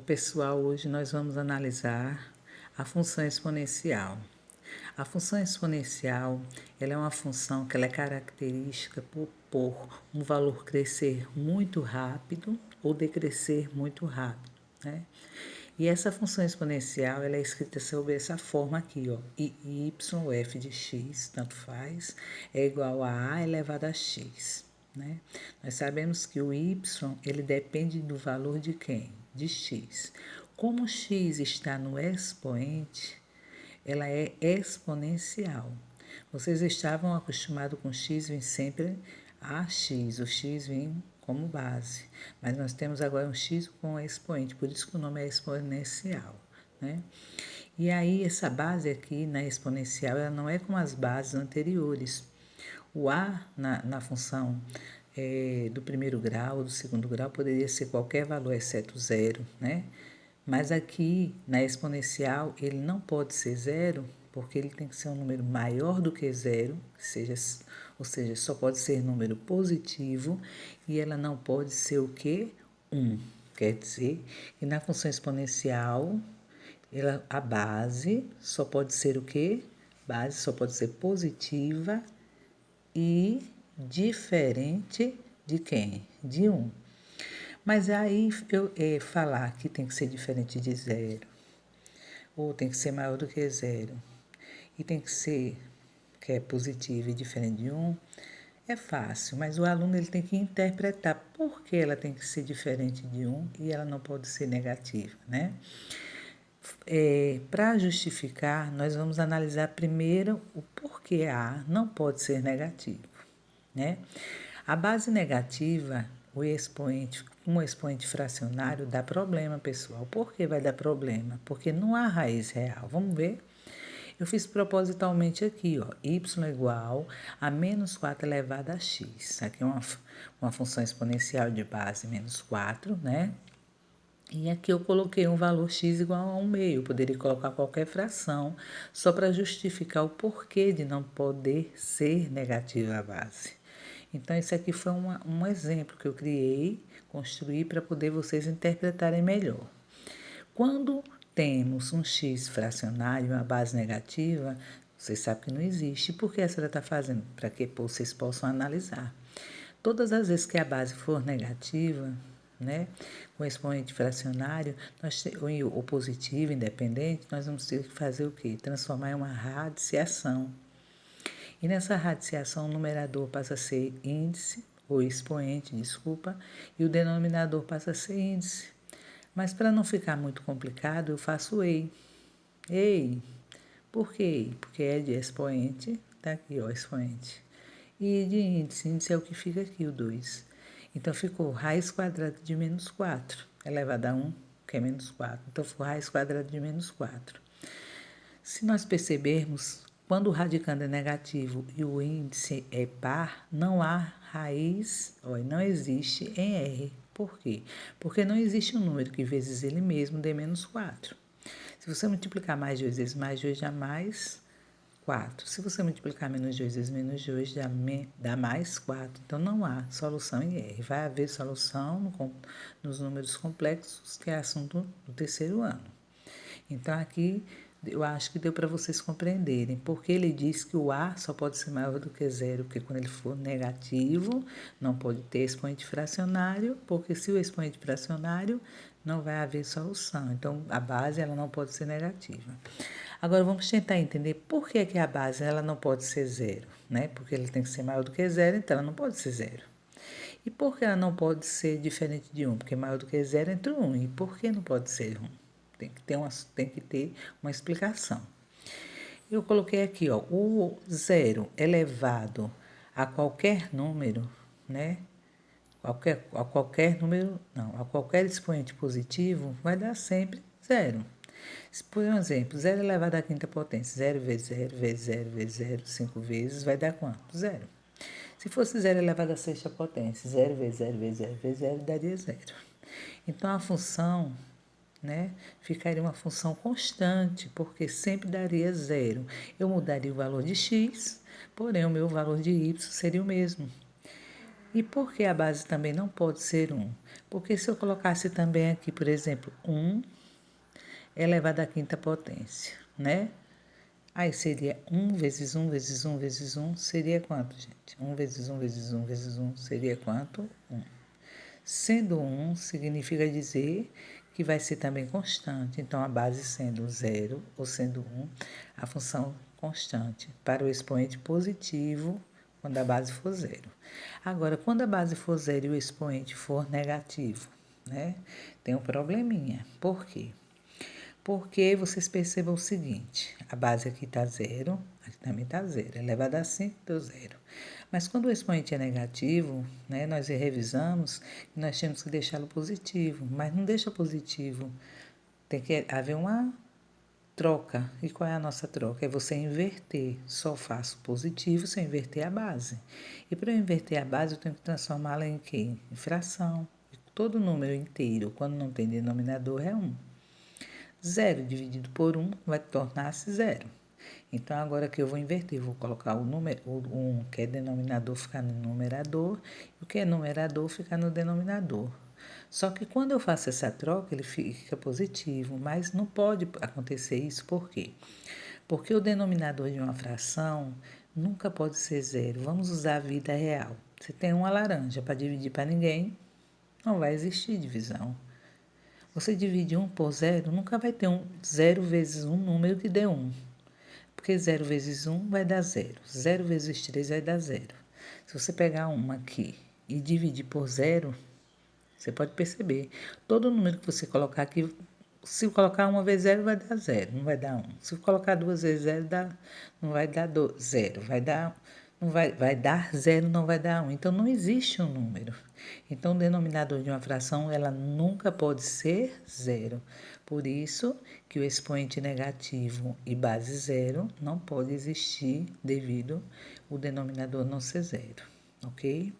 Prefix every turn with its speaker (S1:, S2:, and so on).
S1: Pessoal, hoje nós vamos analisar a função exponencial. A função exponencial, ela é uma função que ela é característica por um valor crescer muito rápido ou decrescer muito rápido, né? E essa função exponencial, ela é escrita sobre essa forma aqui, ó, y f de x, tanto faz, é igual a elevado a x, né? Nós sabemos que o y, ele depende do valor de quem? De x. Como x está no expoente, ela é exponencial. Vocês estavam acostumados com x vir sempre a x, o x vem como base. Mas nós temos agora um x com expoente, por isso que o nome é exponencial, né? E aí, essa base aqui na exponencial, ela não é como as bases anteriores. O a na função do primeiro grau, do segundo grau, poderia ser qualquer valor exceto zero, né? Mas aqui, na exponencial, ele não pode ser zero, porque ele tem que ser um número maior do que zero, ou seja, só pode ser número positivo, e ela não pode ser o quê? 1. Quer dizer que na função exponencial, a base só pode ser o quê? Base só pode ser positiva e diferente de quem? De 1. Mas aí falar que tem que ser diferente de zero, ou tem que ser maior do que zero, e tem que ser que é positivo e diferente de 1, é fácil, mas o aluno ele tem que interpretar por que ela tem que ser diferente de 1 e ela não pode ser negativa, né? Para justificar, nós vamos analisar primeiro o porquê A não pode ser negativo, né? A base negativa, o expoente, um expoente fracionário, dá problema, pessoal. Por que vai dar problema? Porque não há raiz real. Vamos ver? Eu fiz propositalmente aqui, ó, y igual a menos 4 elevado a x. Aqui é uma função exponencial de base menos 4, né? E aqui eu coloquei um valor x igual a 1/2. Eu poderia colocar qualquer fração, só para justificar o porquê de não poder ser negativa a base. Então, esse aqui foi um exemplo que eu criei, construí para poder vocês interpretarem melhor. Quando temos um x fracionário, uma base negativa, vocês sabem que não existe. Por que a senhora está fazendo? Para que vocês possam analisar. Todas as vezes que a base for negativa, né, com expoente fracionário, ou positivo, independente, nós vamos ter que fazer o quê? Transformar em uma radiciação. E nessa radiciação, o numerador passa a ser índice, ou expoente, desculpa, e o denominador passa a ser índice. Mas para não ficar muito complicado, eu faço EI. EI. Por que EI? Porque é de expoente, tá aqui, ó, expoente. E de índice, índice é o que fica aqui, o 2. Então, ficou raiz quadrada de menos 4, elevado a 1, que é menos 4. Então, ficou raiz quadrada de menos 4. Se nós percebermos, quando o radicando é negativo e o índice é par, não há raiz, não existe em R. Por quê? Porque não existe um número que vezes ele mesmo dê menos 4. Se você multiplicar mais 2 vezes mais 2, dá mais 4. Se você multiplicar menos 2 vezes menos 2, dá mais 4. Então, não há solução em R. Vai haver solução nos números complexos, que é assunto do terceiro ano. Então, aqui eu acho que deu para vocês compreenderem, porque ele diz que o A só pode ser maior do que zero, porque quando ele for negativo, não pode ter expoente fracionário, porque se o expoente fracionário, não vai haver solução. Então, a base ela não pode ser negativa. Agora, vamos tentar entender por que a base ela não pode ser zero, né? Porque ela tem que ser maior do que zero, então ela não pode ser zero. E por que ela não pode ser diferente de 1? Porque maior do que zero entre 1. E por que não pode ser 1? Tem que ter uma explicação. Eu coloquei aqui, ó, o zero elevado a qualquer número, né? A qualquer expoente positivo, vai dar sempre zero. Por exemplo, 0 elevado à quinta potência, 0 vezes 0 vezes 0 vezes 0, 5 vezes, vai dar quanto? Zero. Se fosse 0 elevado à sexta potência, 0 vezes 0 vezes 0 vezes 0, daria zero. Então, a função, né, ficaria uma função constante, porque sempre daria zero. Eu mudaria o valor de x, porém o meu valor de y seria o mesmo. E por que a base também não pode ser 1? Porque se eu colocasse também aqui, por exemplo, 1 elevado à quinta potência, né? Aí seria 1 vezes 1 vezes 1 vezes 1 seria quanto, gente? 1 vezes 1 vezes 1 vezes 1 seria quanto? 1. Sendo 1, significa dizer que vai ser também constante. Então, a base sendo 0 ou sendo 1, a função constante para o expoente positivo, quando a base for 0. Agora, quando a base for 0 e o expoente for negativo, né? Tem um probleminha. Por quê? Porque vocês percebam o seguinte, a base aqui está 0, aqui também está 0, elevado a 5 deu 0. Mas quando o expoente é negativo, né, nós revisamos que nós temos que deixá-lo positivo, mas não deixa positivo, tem que haver uma troca. E qual é a nossa troca? É você inverter, só faço positivo se eu inverter a base. E para eu inverter a base, eu tenho que transformá-la em quê? Em fração. Todo número inteiro, quando não tem denominador, é 1. 0 dividido por 1 vai tornar-se 0. Então, agora que eu vou inverter, vou colocar o número, o 1, que é denominador, ficar no numerador, e o que é numerador ficar no denominador. Só que quando eu faço essa troca, ele fica positivo, mas não pode acontecer isso, por quê? Porque o denominador de uma fração nunca pode ser 0. Vamos usar a vida real. Você tem uma laranja para dividir para ninguém, não vai existir divisão. Você divide 1 por 0, nunca vai ter 0 vezes um número que dê 1. Porque 0 vezes 1 vai dar 0. 0 vezes 3 vai dar 0. Se você pegar uma aqui e dividir por 0, você pode perceber. Todo número que você colocar aqui, se colocar uma vez 0, vai dar 0, não vai dar 1. Se colocar duas vezes 0, não vai dar 0, vai dar 0, não vai dar 1. Então, não existe um número. Então, o denominador de uma fração, ela nunca pode ser 0. Por isso que o expoente negativo e base 0 não pode existir devido o denominador não ser 0, ok?